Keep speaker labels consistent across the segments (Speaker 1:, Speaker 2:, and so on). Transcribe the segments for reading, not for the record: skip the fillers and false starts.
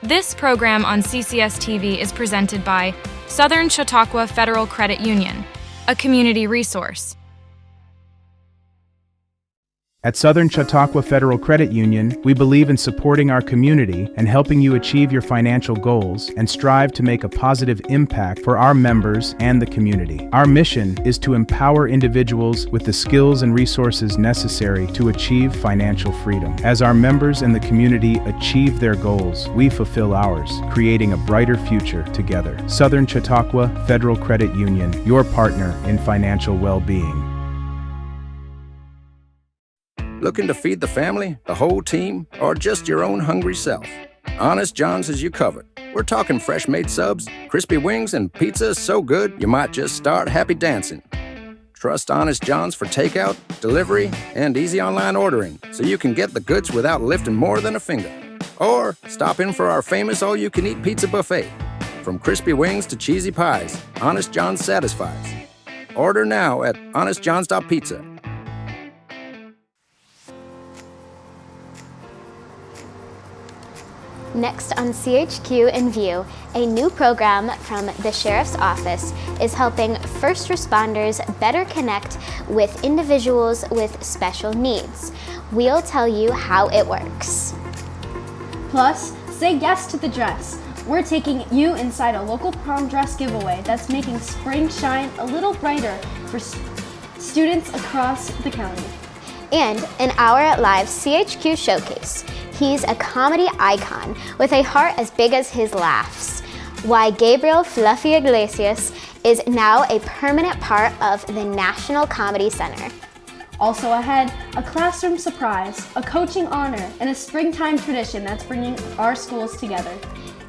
Speaker 1: This program on CCS-TV is presented by Southern Chautauqua Federal Credit Union, a community resource.
Speaker 2: At Southern Chautauqua Federal Credit Union, we believe in supporting our community and helping you achieve your financial goals and strive to make a positive impact for our members and the community. Our mission is to empower individuals with the skills and resources necessary to achieve financial freedom. As our members and the community achieve their goals, we fulfill ours, creating a brighter future together. Southern Chautauqua Federal Credit Union, your partner in financial well-being.
Speaker 3: Looking to feed the family, the whole team, or just your own hungry self? Honest John's has you covered. We're talking fresh-made subs, crispy wings, and pizza so good you might just start happy dancing. Trust Honest John's for takeout, delivery, and easy online ordering so you can get the goods without lifting more than a finger. Or stop in for our famous all-you-can-eat pizza buffet. From crispy wings to cheesy pies, Honest John's satisfies. Order now at honestjohns.pizza.
Speaker 4: Next on CHQ In-View, a new program from the Sheriff's Office is helping first responders better connect with individuals with special needs. We'll tell you how it works.
Speaker 5: Plus, say yes to the dress. We're taking you inside a local prom dress giveaway that's making spring shine a little brighter for students across the county.
Speaker 4: And in our live CHQ showcase, he's a comedy icon with a heart as big as his laughs. Why Gabriel Fluffy Iglesias is now a permanent part of the National Comedy Center.
Speaker 5: Also ahead, a classroom surprise, a coaching honor, and a springtime tradition that's bringing our schools together.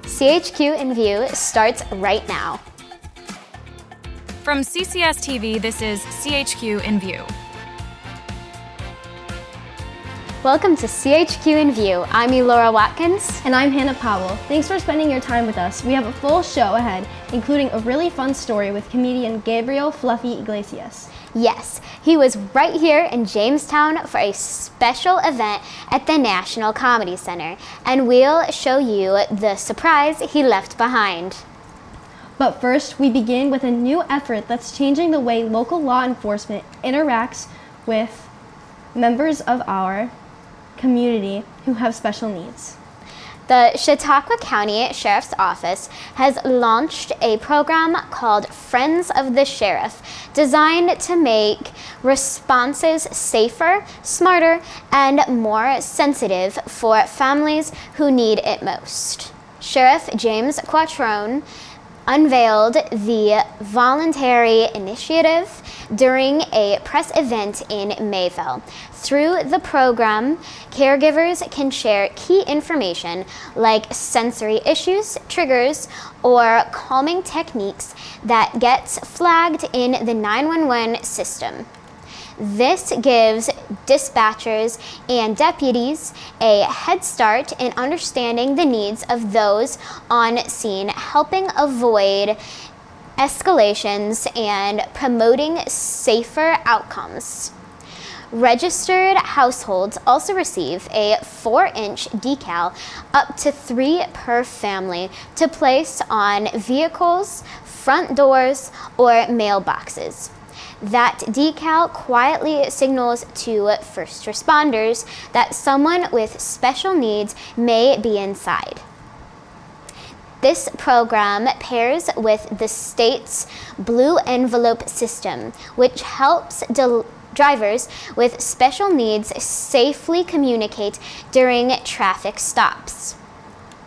Speaker 4: CHQ In-View starts right now.
Speaker 1: From CCS-TV, this is CHQ In-View.
Speaker 4: Welcome to CHQ In-View. I'm Elora Watkins.
Speaker 5: And I'm Hannah Powell. Thanks for spending your time with us. We have a full show ahead, including a really fun story with comedian Gabriel Fluffy Iglesias.
Speaker 4: Yes, he was right here in Jamestown for a special event at the National Comedy Center, and we'll show you the surprise he left behind.
Speaker 5: But first, we begin with a new effort that's changing the way local law enforcement interacts with members of our community who have special needs.
Speaker 4: The Chautauqua County Sheriff's Office has launched a program called Friends of the Sheriff, designed to make responses safer, smarter, and more sensitive for families who need it most. Sheriff James Quattrone unveiled the voluntary initiative during a press event in Mayville. Through the program, caregivers can share key information like sensory issues, triggers, or calming techniques that gets flagged in the 911 system. This gives dispatchers and deputies a head start in understanding the needs of those on scene, helping avoid escalations and promoting safer outcomes. Registered households also receive a 4-inch decal, up to 3 per family, to place on vehicles, front doors, or mailboxes. That decal quietly signals to first responders that someone with special needs may be inside. This program pairs with the state's Blue Envelope system, which helps drivers with special needs safely communicate during traffic stops.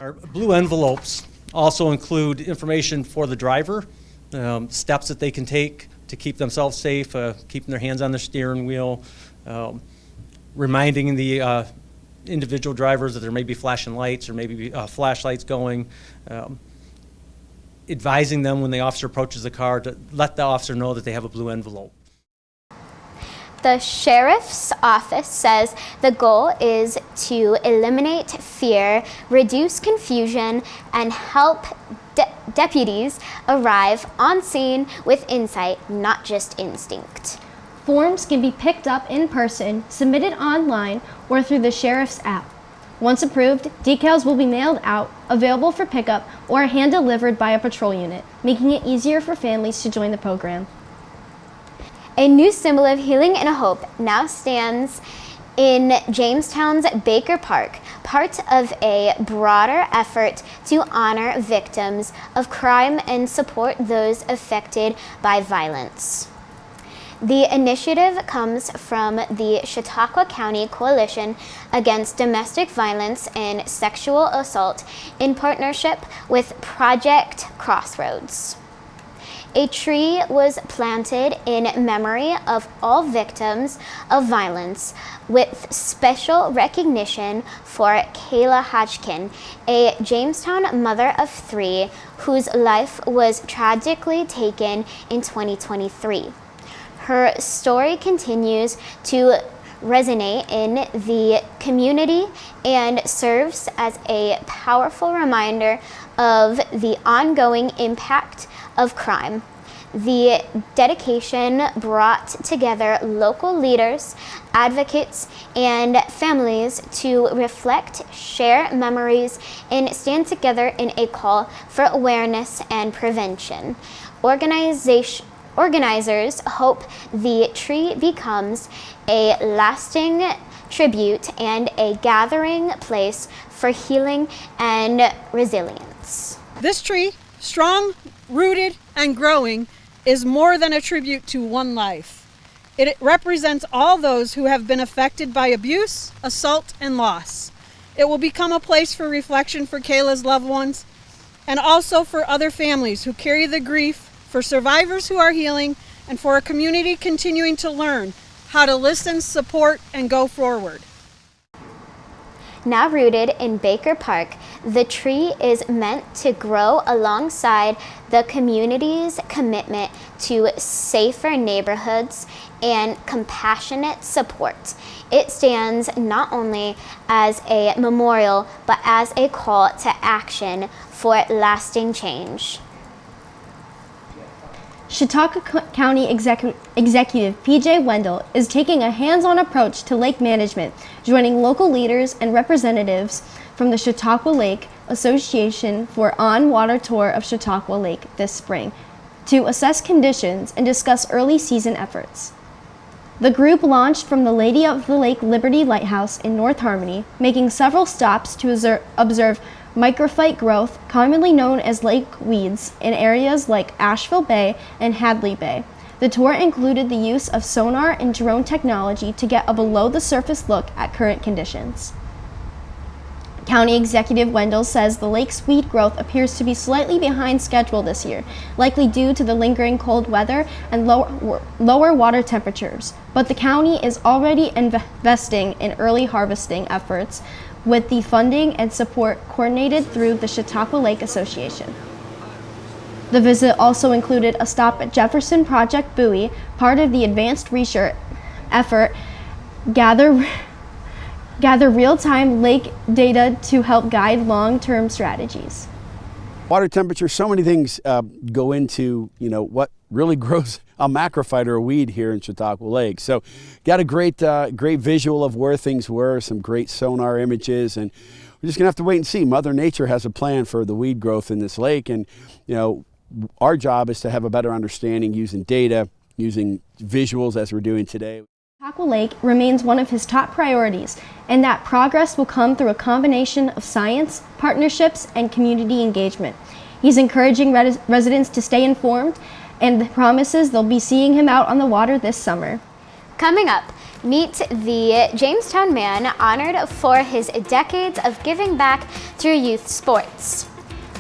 Speaker 6: Our blue envelopes also include information for the driver, steps that they can take to keep themselves safe, keeping their hands on the steering wheel, reminding the individual drivers that there may be flashing lights or maybe flashlights going, advising them when the officer approaches the car to let the officer know that they have a blue envelope.
Speaker 4: The Sheriff's Office says the goal is to eliminate fear, reduce confusion, and help deputies arrive on scene with insight, not just instinct.
Speaker 5: Forms can be picked up in person, submitted online, or through the Sheriff's app. Once approved, decals will be mailed out, available for pickup, or hand-delivered by a patrol unit, making it easier for families to join the program.
Speaker 4: A new symbol of healing and hope now stands in Jamestown's Baker Park, part of a broader effort to honor victims of crime and support those affected by violence. The initiative comes from the Chautauqua County Coalition Against Domestic Violence and Sexual Assault in partnership with Project Crossroads. A tree was planted in memory of all victims of violence, with special recognition for Kayla Hodgkin, a Jamestown mother of 3 whose life was tragically taken in 2023. Her story continues to resonate in the community and serves as a powerful reminder of the ongoing impact of crime. The dedication brought together local leaders, advocates, and families to reflect, share memories, and stand together in a call for awareness and prevention. Organizers hope the tree becomes a lasting tribute and a gathering place for healing and resilience.
Speaker 7: This tree, strong, rooted, and growing, is more than a tribute to one life. It represents all those who have been affected by abuse, assault, and loss. It will become a place for reflection for Kayla's loved ones, and also for other families who carry the grief, for survivors who are healing, and for a community continuing to learn how to listen, support, and go forward.
Speaker 4: Now rooted in Baker Park, the tree is meant to grow alongside the community's commitment to safer neighborhoods and compassionate support. It stands not only as a memorial, but as a call to action for lasting change.
Speaker 5: Chautauqua County Executive P.J. Wendell is taking a hands-on approach to lake management, joining local leaders and representatives from the Chautauqua Lake Association for on-water tour of Chautauqua Lake this spring to assess conditions and discuss early season efforts. The group launched from the Lady of the Lake Liberty Lighthouse in North Harmony, making several stops to observe microphyte growth, commonly known as lake weeds, in areas like Asheville Bay and Hadley Bay. The tour included the use of sonar and drone technology to get a below-the-surface look at current conditions. County Executive Wendell says the lake's weed growth appears to be slightly behind schedule this year, likely due to the lingering cold weather and lower water temperatures. But the county is already investing in early harvesting efforts with the funding and support coordinated through the Chautauqua Lake Association. The visit also included a stop at Jefferson Project Buoy, part of the advanced research effort, gather real-time lake data to help guide long-term strategies.
Speaker 8: Water temperature, so many things go into, what really grows a macrophyte or a weed here in Chautauqua Lake. So got a great visual of where things were, some great sonar images, and we're just gonna have to wait and see. Mother Nature has a plan for the weed growth in this lake, and our job is to have a better understanding using data, using visuals as we're doing today.
Speaker 5: Chautauqua Lake remains one of his top priorities, and that progress will come through a combination of science, partnerships, and community engagement. He's encouraging residents to stay informed and promises they'll be seeing him out on the water this summer.
Speaker 4: Coming up, meet the Jamestown man honored for his decades of giving back through youth sports.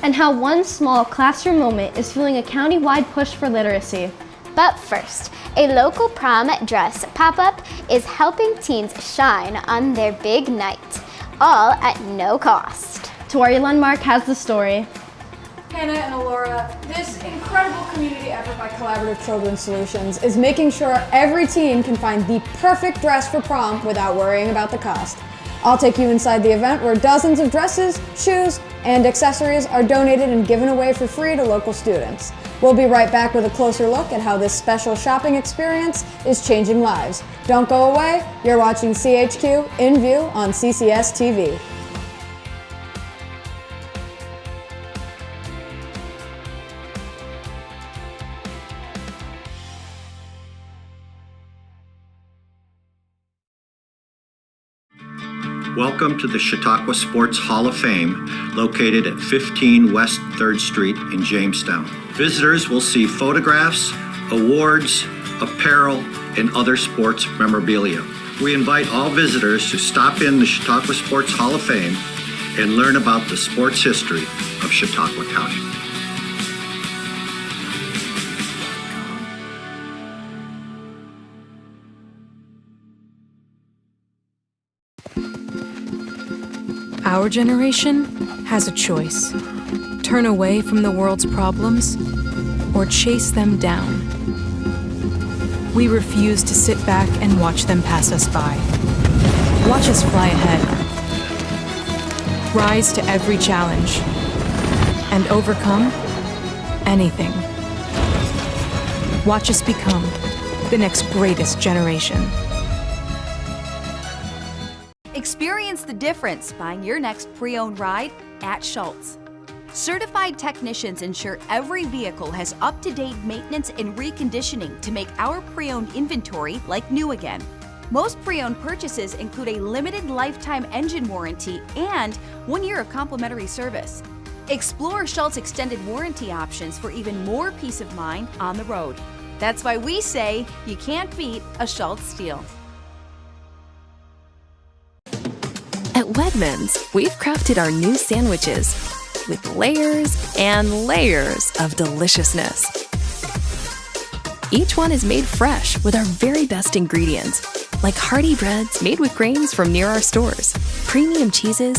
Speaker 5: And how one small classroom moment is fueling a county-wide push for literacy.
Speaker 4: But first, a local prom-dress pop-up is helping teens shine on their big night, all at no cost.
Speaker 5: Tori Lundmark has the story.
Speaker 9: Hannah and Alora, this incredible community effort by Collaborative Children's Solutions is making sure every teen can find the perfect dress for prom without worrying about the cost. I'll take you inside the event where dozens of dresses, shoes, and accessories are donated and given away for free to local students. We'll be right back with a closer look at how this special shopping experience is changing lives. Don't go away, you're watching CHQ In-View on CCS-TV.
Speaker 10: Welcome to the Chautauqua Sports Hall of Fame, located at 15 West 3rd Street in Jamestown. Visitors will see photographs, awards, apparel, and other sports memorabilia. We invite all visitors to stop in the Chautauqua Sports Hall of Fame and learn about the sports history of Chautauqua County.
Speaker 1: Our generation has a choice: turn away from the world's problems or chase them down. We refuse to sit back and watch them pass us by. Watch us fly ahead. Rise to every challenge and overcome anything. Watch us become the next greatest generation.
Speaker 11: Experience the difference buying your next pre-owned ride at Schultz. Certified technicians ensure every vehicle has up-to-date maintenance and reconditioning to make our pre-owned inventory like new again. Most pre-owned purchases include a limited lifetime engine warranty and 1 year of complimentary service. Explore Schultz extended warranty options for even more peace of mind on the road. That's why we say you can't beat a Schultz deal.
Speaker 12: At Wegmans, we've crafted our new sandwiches with layers and layers of deliciousness. Each one is made fresh with our very best ingredients, like hearty breads made with grains from near our stores, premium cheeses,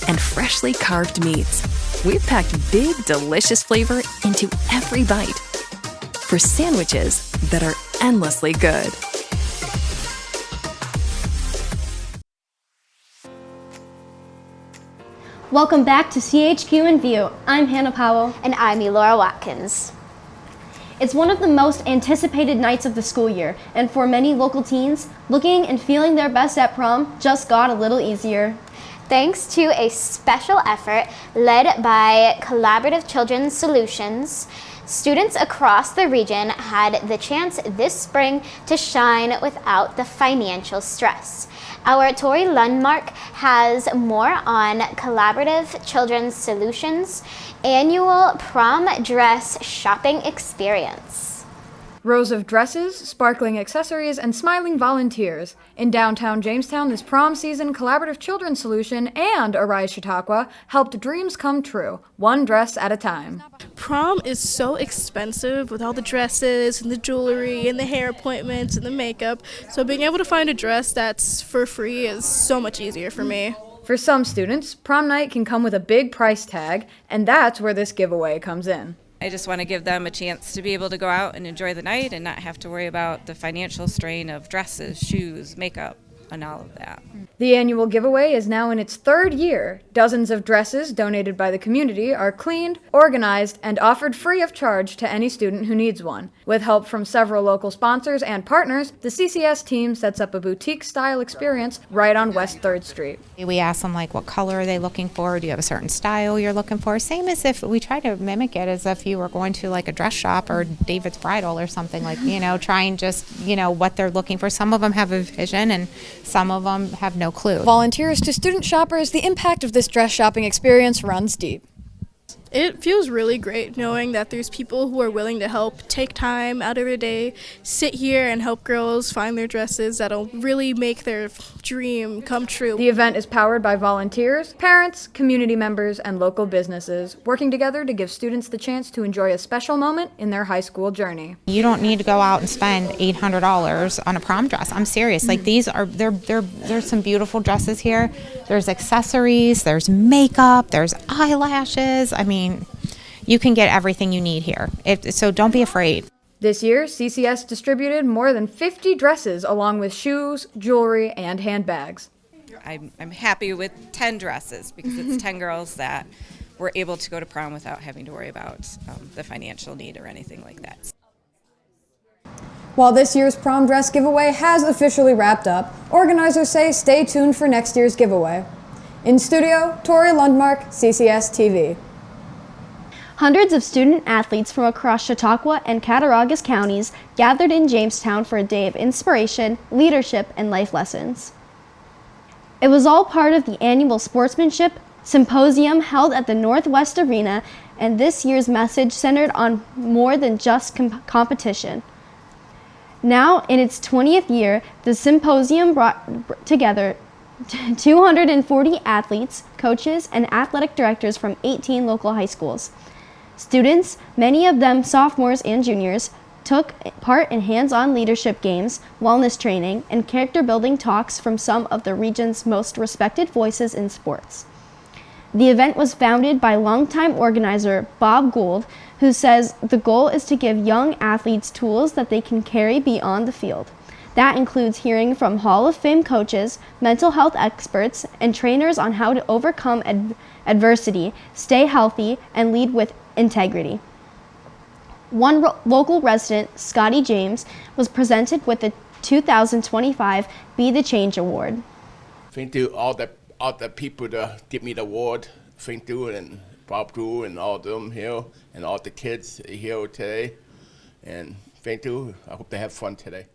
Speaker 12: and freshly carved meats. We've packed big, delicious flavor into every bite for sandwiches that are endlessly good.
Speaker 5: Welcome back to CHQ In-View. I'm Hannah Powell.
Speaker 4: And I'm Elora Watkins.
Speaker 5: It's one of the most anticipated nights of the school year, and for many local teens, looking and feeling their best at prom just got a little easier.
Speaker 4: Thanks to a special effort led by Collaborative Children's Solutions, students across the region had the chance this spring to shine without the financial stress. Our Tori Lundmark has more on Collaborative Children's Solutions' annual prom-dress shopping experience.
Speaker 13: Rows of dresses, sparkling accessories, and smiling volunteers. In downtown Jamestown, this prom season, Collaborative Children's Solution and Arise Chautauqua helped dreams come true, one dress at a time.
Speaker 14: Prom is so expensive with all the dresses and the jewelry and the hair appointments and the makeup, so being able to find a dress that's for free is so much easier for me.
Speaker 13: For some students, prom night can come with a big price tag, and that's where this giveaway comes in.
Speaker 15: I just want to give them a chance to be able to go out and enjoy the night and not have to worry about the financial strain of dresses, shoes, makeup, and all of that.
Speaker 13: The annual giveaway is now in its third year. Dozens of dresses donated by the community are cleaned, organized, and offered free of charge to any student who needs one. With help from several local sponsors and partners, the CCS team sets up a boutique-style experience right on West 3rd Street.
Speaker 16: We ask them, like, what color are they looking for? Do you have a certain style you're looking for? Same as if we try to mimic it as if you were going to, like, a dress shop or David's Bridal or something, like, try and just, what they're looking for. Some of them have a vision and some of them have no clue.
Speaker 13: Volunteers to student shoppers, the impact of this dress shopping experience runs deep.
Speaker 14: It feels really great knowing that there's people who are willing to help take time out of their day, sit here and help girls find their dresses that'll really make their dream come true.
Speaker 13: The event is powered by volunteers, parents, community members, and local businesses, working together to give students the chance to enjoy a special moment in their high school journey.
Speaker 16: You don't need to go out and spend $800 on a prom dress. I'm serious. Like, there's some beautiful dresses here. There's accessories, there's makeup, there's eyelashes. I mean, you can get everything you need here, so don't be afraid.
Speaker 13: This year, CCS distributed more than 50 dresses along with shoes, jewelry, and handbags.
Speaker 15: I'm happy with 10 dresses because it's 10 girls that were able to go to prom without having to worry about the financial need or anything like that.
Speaker 9: While this year's prom dress giveaway has officially wrapped up, organizers say stay tuned for next year's giveaway. In studio, Tori Lundmark, CCS-TV.
Speaker 5: Hundreds of student athletes from across Chautauqua and Cattaraugus counties gathered in Jamestown for a day of inspiration, leadership, and life lessons. It was all part of the annual sportsmanship symposium held at the Northwest Arena, and this year's message centered on more than just competition. Now, in its 20th year, the symposium brought together 240 athletes, coaches, and athletic directors from 18 local high schools. Students, many of them sophomores and juniors, took part in hands-on leadership games, wellness training, and character-building talks from some of the region's most respected voices in sports. The event was founded by longtime organizer Bob Gould, who says the goal is to give young athletes tools that they can carry beyond the field. That includes hearing from Hall of Fame coaches, mental health experts, and trainers on how to overcome adversity, stay healthy, and lead with integrity. One local resident, Scotty James, was presented with the 2025 Be the Change Award.
Speaker 17: Thank you all the people that give me the award. Thank you, and Bob Drew and all of them here, and all the kids here today. And thank you. I hope they have fun today.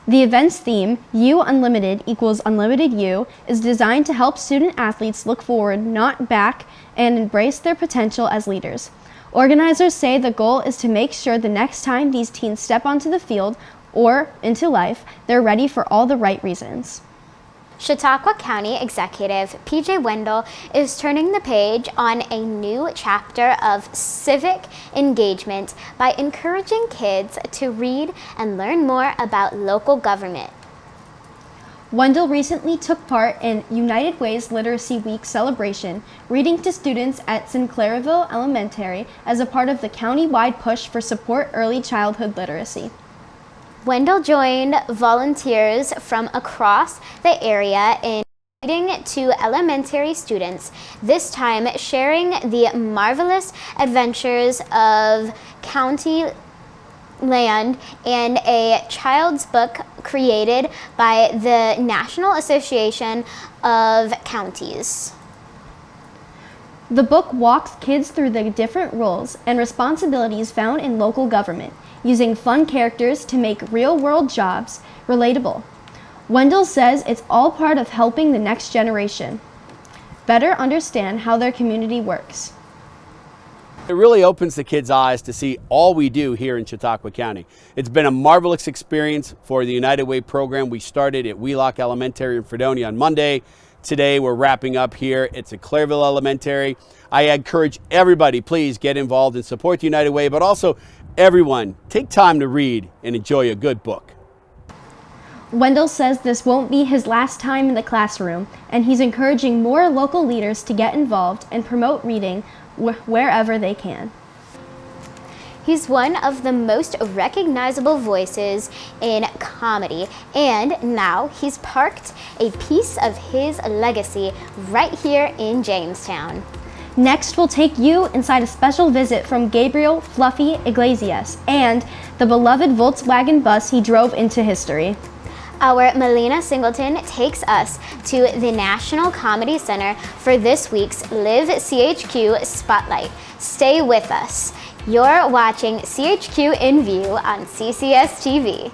Speaker 5: The event's theme, You Unlimited equals Unlimited You, is designed to help student athletes look forward, not back, and embrace their potential as leaders. Organizers say the goal is to make sure the next time these teens step onto the field or into life, they're ready for all the right reasons.
Speaker 4: Chautauqua County Executive PJ Wendell is turning the page on a new chapter of civic engagement by encouraging kids to read and learn more about local government.
Speaker 5: Wendell recently took part in United Way's Literacy Week celebration, reading to students at Sinclairville Elementary as a part of the county-wide push for support early childhood literacy.
Speaker 4: Wendell joined volunteers from across the area in reading to elementary students, this time sharing the marvelous adventures of county land and a child's book created by the National Association of Counties.
Speaker 5: The book walks kids through the different roles and responsibilities found in local government, using fun characters to make real-world jobs relatable. Wendell says it's all part of helping the next generation better understand how their community works.
Speaker 8: It really opens the kids' eyes to see all we do here in Chautauqua County. It's been a marvelous experience for the United Way program. We started at Wheelock Elementary in Fredonia on Monday. Today we're wrapping up here at Sinclairville Elementary. I encourage everybody, please get involved and support the United Way, but also everyone, take time to read and enjoy a good book.
Speaker 5: Wendell says this won't be his last time in the classroom, and he's encouraging more local leaders to get involved and promote reading wherever they can.
Speaker 4: He's one of the most recognizable voices in comedy, and now he's parked a piece of his legacy right here in Jamestown.
Speaker 5: Next, we'll take you inside a special visit from Gabriel Fluffy Iglesias and the beloved Volkswagen bus he drove into history.
Speaker 4: Our Melina Singleton takes us to the National Comedy Center for this week's Live CHQ Spotlight. Stay with us. You're watching CHQ In-View on CCS-TV.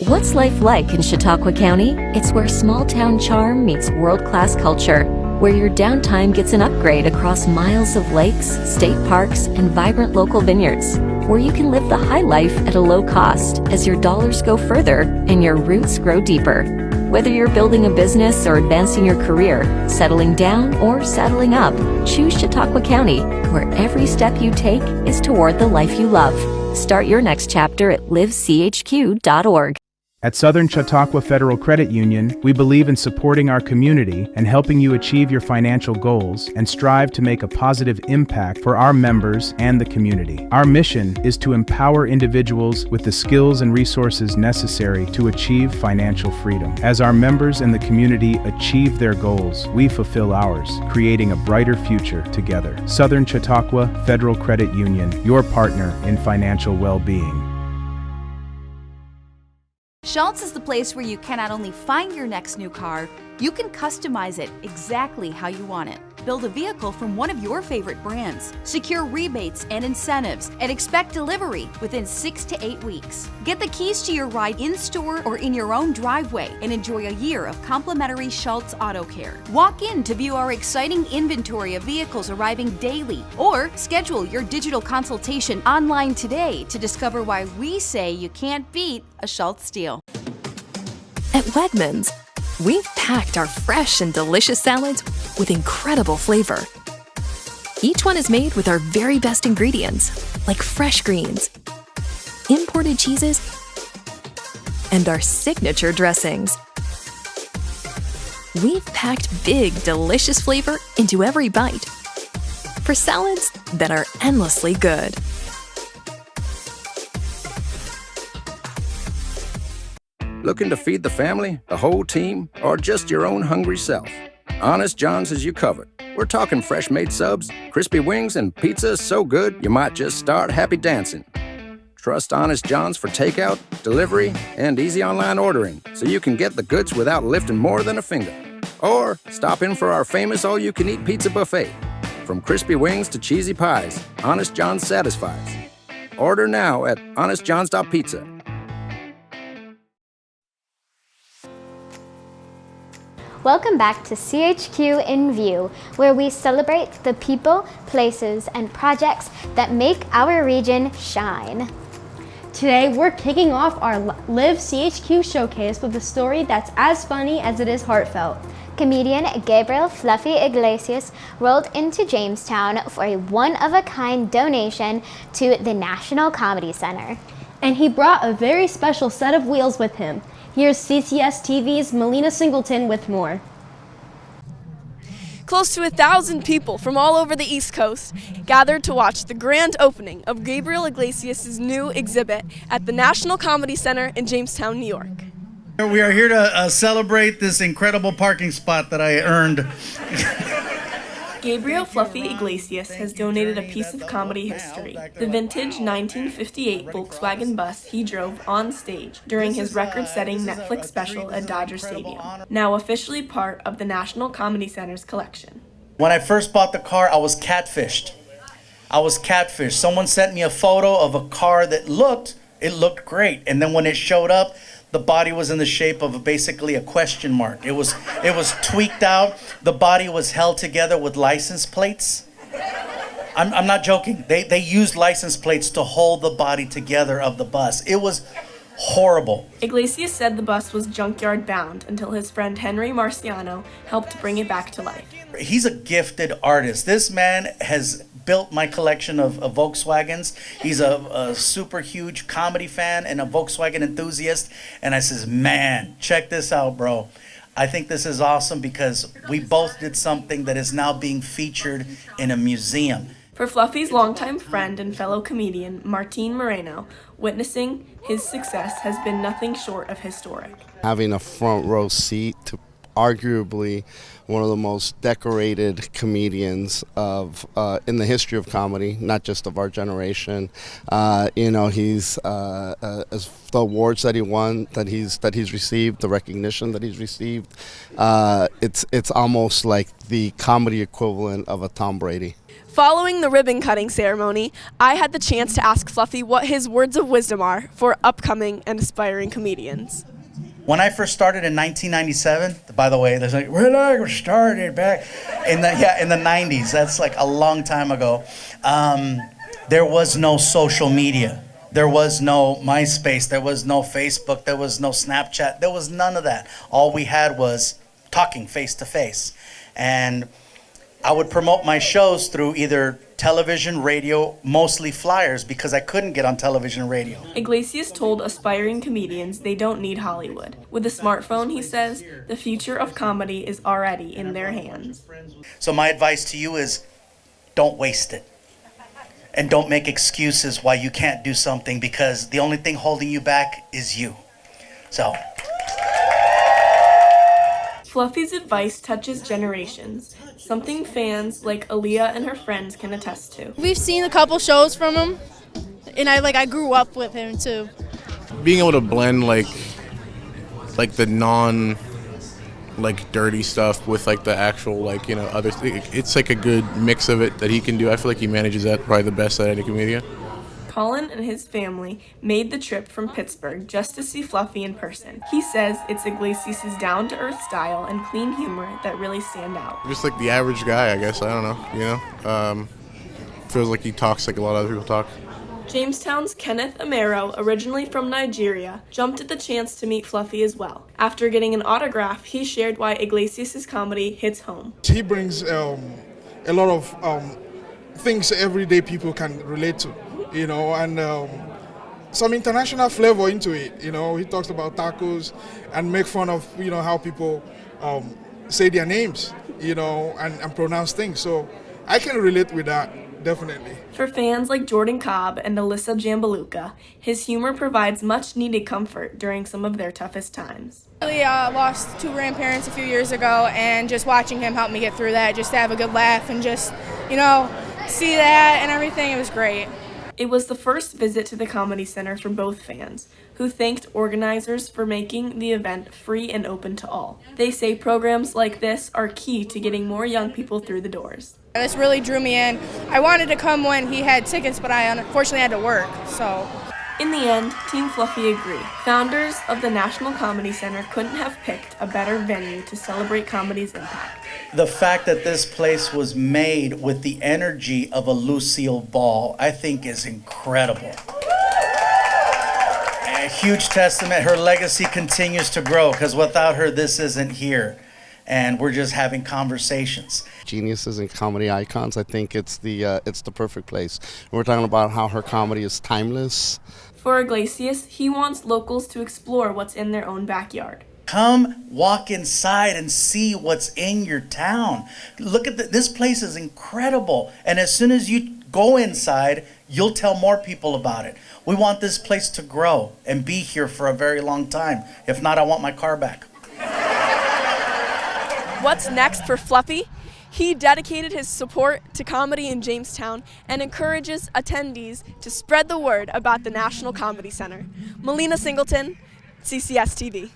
Speaker 18: What's life like in Chautauqua County? It's where small-town charm meets world-class culture, where your downtime gets an upgrade across miles of lakes, state parks, and vibrant local vineyards, where you can live the high life at a low cost as your dollars go further and your roots grow deeper. Whether you're building a business or advancing your career, settling down or saddling up, choose Chautauqua County, where every step you take is toward the life you love. Start your next chapter at livechq.org.
Speaker 2: At Southern Chautauqua Federal Credit Union, we believe in supporting our community and helping you achieve your financial goals and strive to make a positive impact for our members and the community. Our mission is to empower individuals with the skills and resources necessary to achieve financial freedom. As our members and the community achieve their goals, we fulfill ours, creating a brighter future together. Southern Chautauqua Federal Credit Union, your partner in financial well-being.
Speaker 11: Schultz is the place where you can not only find your next new car, you can customize it exactly how you want it. Build a vehicle from one of your favorite brands. Secure rebates and incentives and expect delivery within 6 to 8 weeks. Get the keys to your ride in-store or in your own driveway and enjoy a year of complimentary Schultz Auto Care. Walk in to view our exciting inventory of vehicles arriving daily, or schedule your digital consultation online today to discover why we say you can't beat a Schultz deal.
Speaker 12: At Wegmans, we've packed our fresh and delicious salads with incredible flavor. Each one is made with our very best ingredients, like fresh greens, imported cheeses, and our signature dressings. We've packed big, delicious flavor into every bite for salads that are endlessly good.
Speaker 3: Looking to feed the family, the whole team, or just your own hungry self? Honest John's has you covered. We're talking fresh-made subs, crispy wings, and pizza so good you might just start happy dancing. Trust Honest John's for takeout, delivery, and easy online ordering so you can get the goods without lifting more than a finger. Or stop in for our famous all-you-can-eat pizza buffet. From crispy wings to cheesy pies, Honest John's satisfies. Order now at honestjohns.pizza.
Speaker 4: Welcome back to CHQ In-View, where we celebrate the people, places, and projects that make our region shine.
Speaker 5: Today, we're kicking off our Live CHQ showcase with a story that's as funny as it is heartfelt.
Speaker 4: Comedian Gabriel "Fluffy" Iglesias rolled into Jamestown for a one-of-a-kind donation to the National Comedy Center.
Speaker 5: And he brought a very special set of wheels with him. Here's CCS-TV's Melina Singleton with more.
Speaker 19: Close to 1,000 people from all over the East Coast gathered to watch the grand opening of Gabriel Iglesias' new exhibit at the National Comedy Center in Jamestown, New York.
Speaker 20: We are here to celebrate this incredible parking spot that I earned.
Speaker 19: Gabriel "Fluffy" Iglesias has donated a piece of comedy history, the vintage 1958 Volkswagen bus he drove on stage during his record-setting Netflix special at Dodger Stadium, now officially part of the National Comedy Center's collection.
Speaker 20: When I first bought the car, I was catfished. Someone sent me a photo of a car that looked great, and then when it showed up, the body was in the shape of basically a question mark. It was tweaked out. The body was held together with license plates. I'm not joking. They used license plates to hold the body together of the bus. It was horrible.
Speaker 19: Iglesias said the bus was junkyard bound until his friend Henry Marciano helped bring it back to life.
Speaker 20: He's a gifted artist. This man has built my collection of Volkswagens. He's a super huge comedy fan and a Volkswagen enthusiast. And I says, man, check this out, bro. I think this is awesome because we both did something that is now being featured in a museum.
Speaker 19: For Fluffy's longtime friend and fellow comedian, Martin Moreno, witnessing his success has been nothing short of historic.
Speaker 21: Having a front row seat to arguably one of the most decorated comedians of in the history of comedy, not just of our generation. He's as the awards that he won, that he's received, the recognition that he's received. It's almost like the comedy equivalent of a Tom Brady.
Speaker 19: Following the ribbon-cutting ceremony, I had the chance to ask Fluffy what his words of wisdom are for upcoming and aspiring comedians.
Speaker 20: When I first started in 1997, by the way, there's like, when I started back in the 90s, that's like a long time ago, there was no social media. There was no MySpace, there was no Facebook, there was no Snapchat, there was none of that. All we had was talking face to face. And I would promote my shows through either television, radio, mostly flyers, because I couldn't get on television and radio.
Speaker 19: Iglesias told aspiring comedians they don't need Hollywood. With a smartphone, he says, the future of comedy is already in their hands.
Speaker 20: So my advice to you is, don't waste it. And don't make excuses why you can't do something, because the only thing holding you back is you. So.
Speaker 19: Fluffy's advice touches generations, something fans like Aaliyah and her friends can attest to.
Speaker 14: We've seen a couple shows from him, and I grew up with him too.
Speaker 22: Being able to blend like the non
Speaker 6: like dirty stuff with like the actual like, you know, other it's like a good mix of it that he can do. I feel like he manages that probably the best at any comedian.
Speaker 19: Colin and his family made the trip from Pittsburgh just to see Fluffy in person. He says it's Iglesias' down-to-earth style and clean humor that really stand out.
Speaker 6: Just like the average guy, I guess. I don't know, you know. Feels like he talks like a lot of other people talk.
Speaker 19: Jamestown's Kenneth Amero, originally from Nigeria, jumped at the chance to meet Fluffy as well. After getting an autograph, he shared why Iglesias' comedy hits home.
Speaker 22: He brings a lot of things everyday people can relate to, you know, and some international flavor into it. You know, he talks about tacos and make fun of, you know, how people say their names, you know, and pronounce things. So I can relate with that. Definitely.
Speaker 19: For fans like Jordan Cobb and Alyssa Jambaluka, his humor provides much-needed comfort during some of their toughest times.
Speaker 23: I lost 2 grandparents a few years ago, and just watching him help me get through that, just to have a good laugh and just, you know, see that and everything, it was great.
Speaker 19: It was the first visit to the Comedy Center for both fans, who thanked organizers for making the event free and open to all. They say programs like this are key to getting more young people through the doors.
Speaker 23: This really drew me in. I wanted to come when he had tickets, but I unfortunately had to work, so.
Speaker 19: In the end, Team Fluffy agreed. Founders of the National Comedy Center couldn't have picked a better venue to celebrate comedy's impact.
Speaker 20: The fact that this place was made with the energy of a Lucille Ball, I think is incredible. A huge testament. Her legacy continues to grow, because without her, this isn't here. And we're just having conversations.
Speaker 21: Geniuses and comedy icons, I think it's the perfect place. We're talking about how her comedy is timeless.
Speaker 19: For Iglesias, he wants locals to explore what's in their own backyard.
Speaker 20: Come walk inside and see what's in your town. Look at this place is incredible. And as soon as you go inside, you'll tell more people about it. We want this place to grow and be here for a very long time. If not, I want my car back.
Speaker 19: What's next for Fluffy? He dedicated his support to comedy in Jamestown and encourages attendees to spread the word about the National Comedy Center. Melina Singleton, CCS-TV.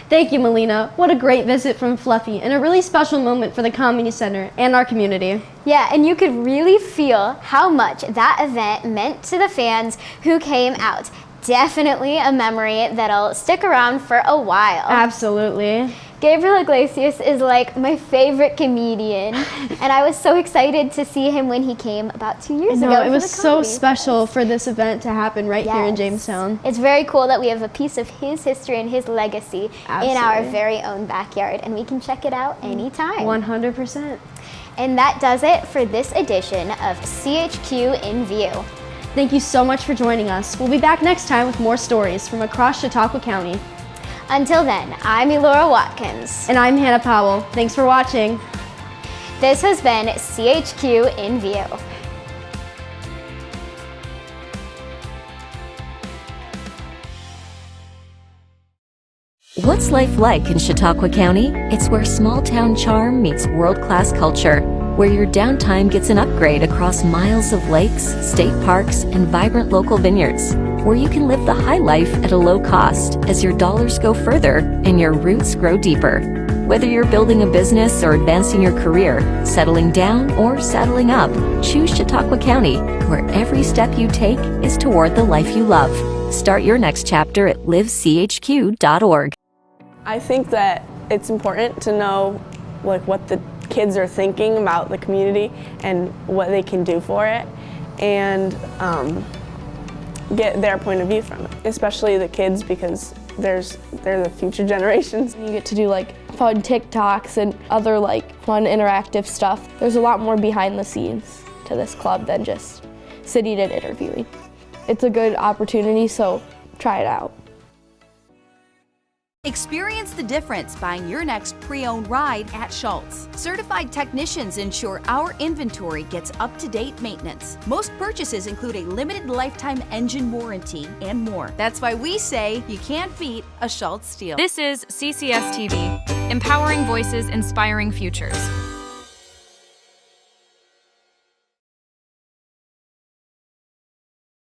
Speaker 5: Thank you, Melina. What a great visit from Fluffy, and a really special moment for the Comedy Center and our community.
Speaker 4: Yeah, and you could really feel how much that event meant to the fans who came out. Definitely a memory that'll stick around for a while.
Speaker 5: Absolutely.
Speaker 4: Gabriel Iglesias is like my favorite comedian, and I was so excited to see him when he came about 2 years ago.
Speaker 5: It was so special for this event to happen right here in Jamestown.
Speaker 4: It's very cool that we have a piece of his history and his legacy in our very own backyard, and we can check it out anytime.
Speaker 5: 100%.
Speaker 4: And that does it for this edition of CHQ In-View.
Speaker 5: Thank you so much for joining us. We'll be back next time with more stories from across Chautauqua County.
Speaker 4: Until then, I'm Elora Watkins.
Speaker 5: And I'm Hannah Powell. Thanks for watching.
Speaker 4: This has been CHQ In-View.
Speaker 18: What's life like in Chautauqua County? It's where small-town charm meets world-class culture, where your downtime gets an upgrade across miles of lakes, state parks, and vibrant local vineyards, where you can live the high life at a low cost as your dollars go further and your roots grow deeper. Whether you're building a business or advancing your career, settling down or settling up, choose Chautauqua County, where every step you take is toward the life you love. Start your next chapter at livechq.org.
Speaker 24: I think that it's important to know what the kids are thinking about the community and what they can do for it, and get their point of view from it, especially the kids, because they're the future generations.
Speaker 25: You get to do fun TikToks and other fun interactive stuff. There's a lot more behind the scenes to this club than just sitting and interviewing. It's a good opportunity, so try it out.
Speaker 11: Experience the difference buying your next pre-owned ride at Schultz. Certified technicians ensure our inventory gets up-to-date maintenance. Most purchases include a limited lifetime engine warranty and more. That's why we say you can't beat a Schultz deal.
Speaker 1: This is CCS-TV, empowering voices, inspiring futures.